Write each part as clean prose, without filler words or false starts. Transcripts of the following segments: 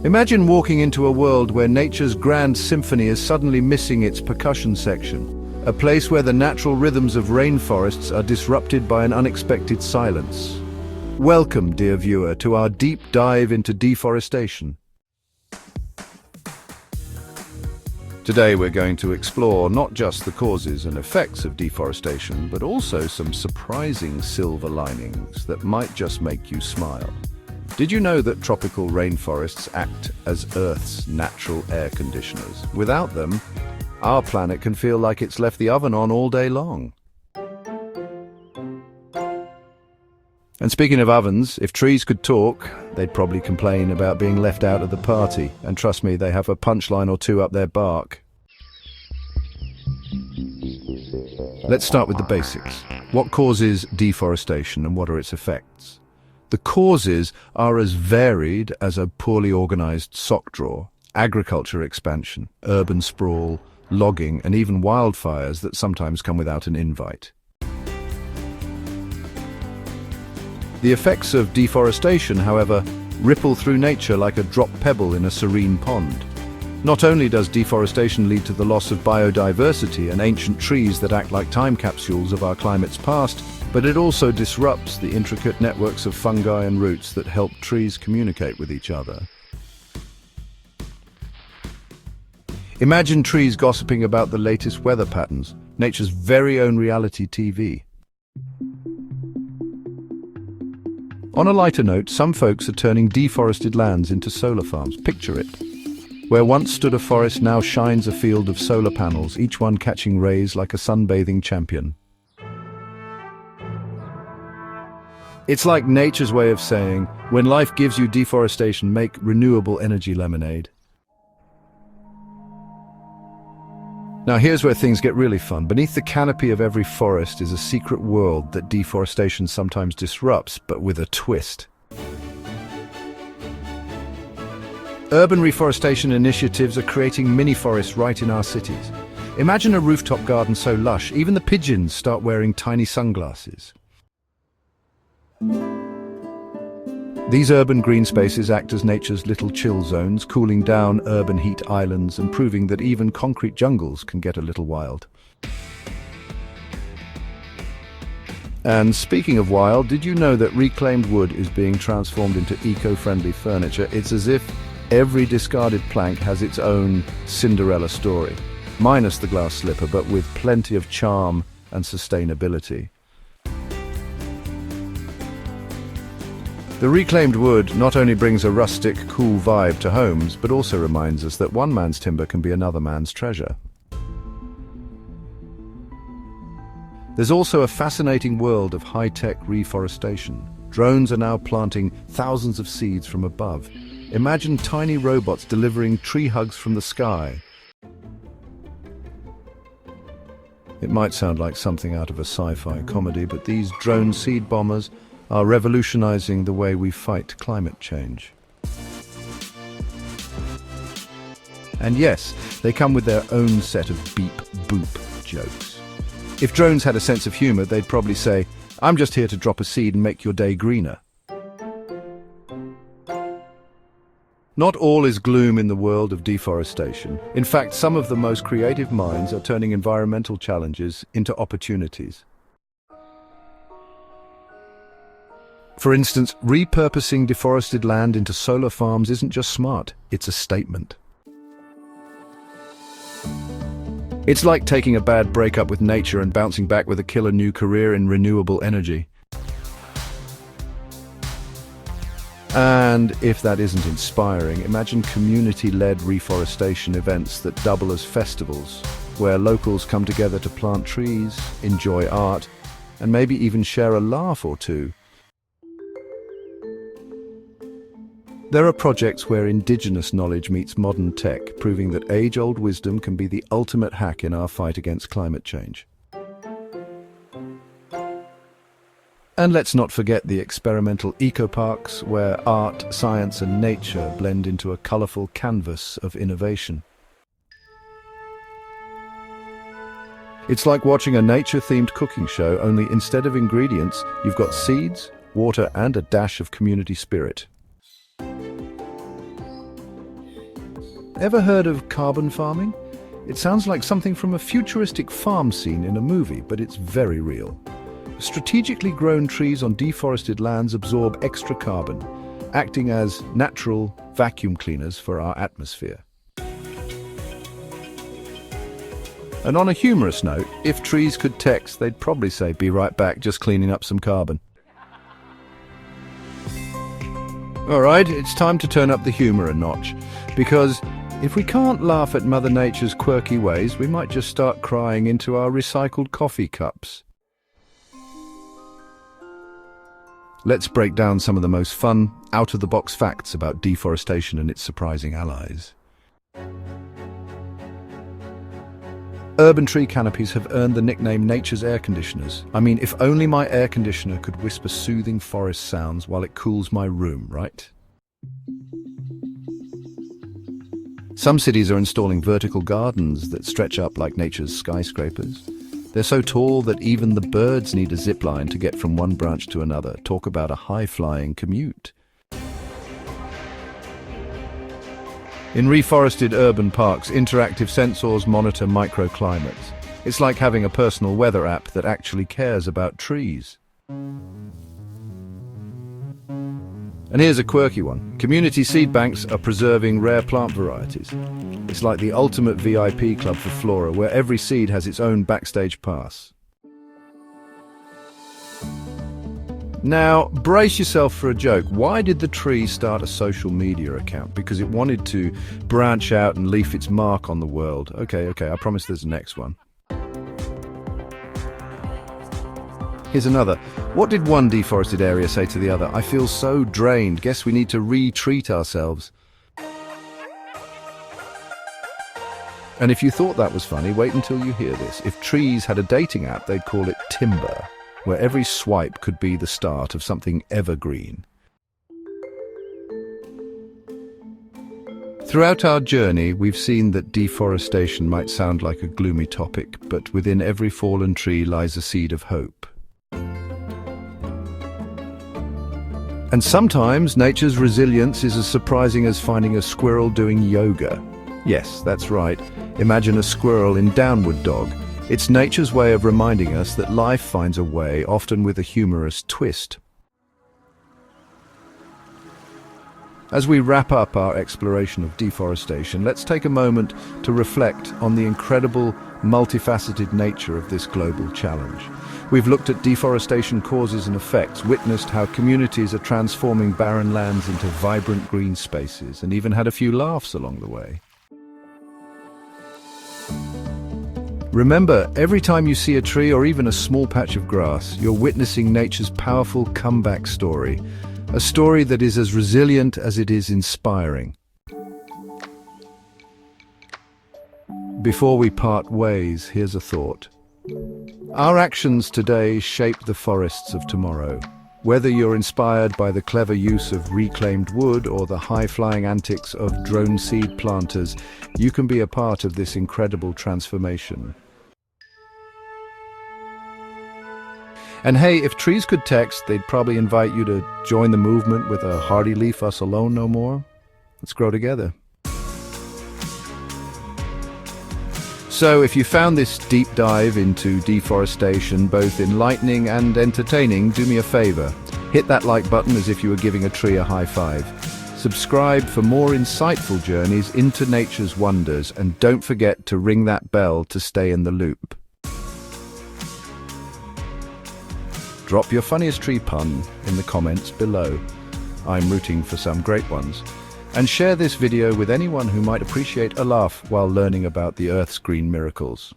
Imagine walking into a world where nature's grand symphony is suddenly missing its percussion section, a place where the natural rhythms of rainforests are disrupted by an unexpected silence. Welcome, dear viewer, to our deep dive into deforestation. Today we're going to explore not just the causes and effects of deforestation, but also some surprising silver linings that might just make you smile. Did you know that tropical rainforests act as Earth's natural air conditioners? Without them, our planet can feel like it's left the oven on all day long. And speaking of ovens, if trees could talk, they'd probably complain about being left out of the party. And trust me, they have a punchline or two up their bark. Let's start with the basics. What causes deforestation and what are its effects? The causes are as varied as a poorly organized sock drawer: agriculture expansion, urban sprawl, logging, and even wildfires that sometimes come without an invite. The effects of deforestation, however, ripple through nature like a dropped pebble in a serene pond. Not only does deforestation lead to the loss of biodiversity and ancient trees that act like time capsules of our climate's past, but it also disrupts the intricate networks of fungi and roots that help trees communicate with each other. Imagine trees gossiping about the latest weather patterns, nature's very own reality TV. On a lighter note, some folks are turning deforested lands into solar farms. Picture it. Where once stood a forest, now shines a field of solar panels, each one catching rays like a sunbathing champion. It's like nature's way of saying, when life gives you deforestation, make renewable energy lemonade. Now here's where things get really fun. Beneath the canopy of every forest is a secret world that deforestation sometimes disrupts, but with a twist. Urban reforestation initiatives are creating mini-forests right in our cities. Imagine a rooftop garden so lush, even the pigeons start wearing tiny sunglasses. These urban green spaces act as nature's little chill zones, cooling down urban heat islands and proving that even concrete jungles can get a little wild. And speaking of wild, did you know that reclaimed wood is being transformed into eco-friendly furniture? It's as if every discarded plank has its own Cinderella story, minus the glass slipper, but with plenty of charm and sustainability. The reclaimed wood not only brings a rustic, cool vibe to homes, but also reminds us that one man's timber can be another man's treasure. There's also a fascinating world of high-tech reforestation. Drones are now planting thousands of seeds from above. Imagine tiny robots delivering tree hugs from the sky. It might sound like something out of a sci-fi comedy, but these drone seed bombers are revolutionizing the way we fight climate change. And yes, they come with their own set of beep-boop jokes. If drones had a sense of humor, they'd probably say, "I'm just here to drop a seed and make your day greener." Not all is gloom in the world of deforestation. In fact, some of the most creative minds are turning environmental challenges into opportunities. For instance, repurposing deforested land into solar farms isn't just smart, it's a statement. It's like taking a bad breakup with nature and bouncing back with a killer new career in renewable energy. And if that isn't inspiring, imagine community-led reforestation events that double as festivals, where locals come together to plant trees, enjoy art, and maybe even share a laugh or two. There are projects where indigenous knowledge meets modern tech, proving that age-old wisdom can be the ultimate hack in our fight against climate change. And let's not forget the experimental eco-parks, where art, science and nature blend into a colourful canvas of innovation. It's like watching a nature-themed cooking show, only instead of ingredients, you've got seeds, water and a dash of community spirit. Ever heard of carbon farming? It sounds like something from a futuristic farm scene in a movie, but it's very real. Strategically grown trees on deforested lands absorb extra carbon, acting as natural vacuum cleaners for our atmosphere. And on a humorous note, if trees could text, they'd probably say, "Be right back, just cleaning up some carbon." All right, it's time to turn up the humor a notch, because if we can't laugh at Mother Nature's quirky ways, we might just start crying into our recycled coffee cups. Let's break down some of the most fun, out-of-the-box facts about deforestation and its surprising allies. Urban tree canopies have earned the nickname nature's air conditioners. I mean, if only my air conditioner could whisper soothing forest sounds while it cools my room, right? Some cities are installing vertical gardens that stretch up like nature's skyscrapers. They're so tall that even the birds need a zipline to get from one branch to another. Talk about a high-flying commute. In reforested urban parks, interactive sensors monitor microclimates. It's like having a personal weather app that actually cares about trees. And here's a quirky one. Community seed banks are preserving rare plant varieties. It's like the ultimate VIP club for flora, where every seed has its own backstage pass. Now, brace yourself for a joke. Why did the tree start a social media account? Because it wanted to branch out and leave its mark on the world. Okay, I promise there's a next one. Here's another. What did one deforested area say to the other? "I feel so drained. Guess we need to retreat ourselves." And if you thought that was funny, wait until you hear this. If trees had a dating app, they'd call it Timber, where every swipe could be the start of something evergreen. Throughout our journey, we've seen that deforestation might sound like a gloomy topic, but within every fallen tree lies a seed of hope. And sometimes nature's resilience is as surprising as finding a squirrel doing yoga. Yes, that's right. Imagine a squirrel in downward dog. It's nature's way of reminding us that life finds a way, often with a humorous twist. As we wrap up our exploration of deforestation, let's take a moment to reflect on the incredible, multifaceted nature of this global challenge. We've looked at deforestation causes and effects, witnessed how communities are transforming barren lands into vibrant green spaces, and even had a few laughs along the way. Remember, every time you see a tree or even a small patch of grass, you're witnessing nature's powerful comeback story, a story that is as resilient as it is inspiring. Before we part ways, here's a thought. Our actions today shape the forests of tomorrow. Whether you're inspired by the clever use of reclaimed wood or the high-flying antics of drone seed planters, you can be a part of this incredible transformation. And hey, if trees could text, they'd probably invite you to join the movement with a hearty "Leave us alone no more." Let's grow together. So if you found this deep dive into deforestation both enlightening and entertaining, do me a favor. Hit that like button as if you were giving a tree a high five. Subscribe for more insightful journeys into nature's wonders, and don't forget to ring that bell to stay in the loop. Drop your funniest tree pun in the comments below. I'm rooting for some great ones. And share this video with anyone who might appreciate a laugh while learning about the Earth's green miracles.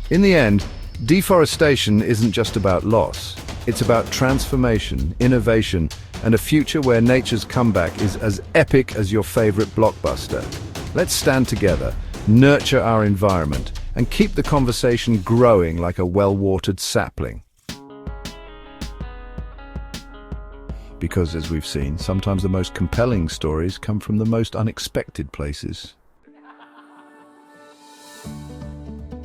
In the end, deforestation isn't just about loss. It's about transformation, innovation, and a future where nature's comeback is as epic as your favorite blockbuster. Let's stand together, nurture our environment, and keep the conversation growing like a well-watered sapling. Because, as we've seen, sometimes the most compelling stories come from the most unexpected places.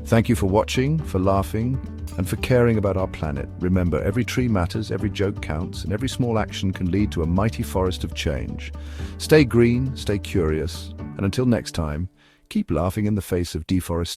Thank you for watching, for laughing, and for caring about our planet. Remember, every tree matters, every joke counts, and every small action can lead to a mighty forest of change. Stay green, stay curious, and until next time, keep laughing in the face of deforestation.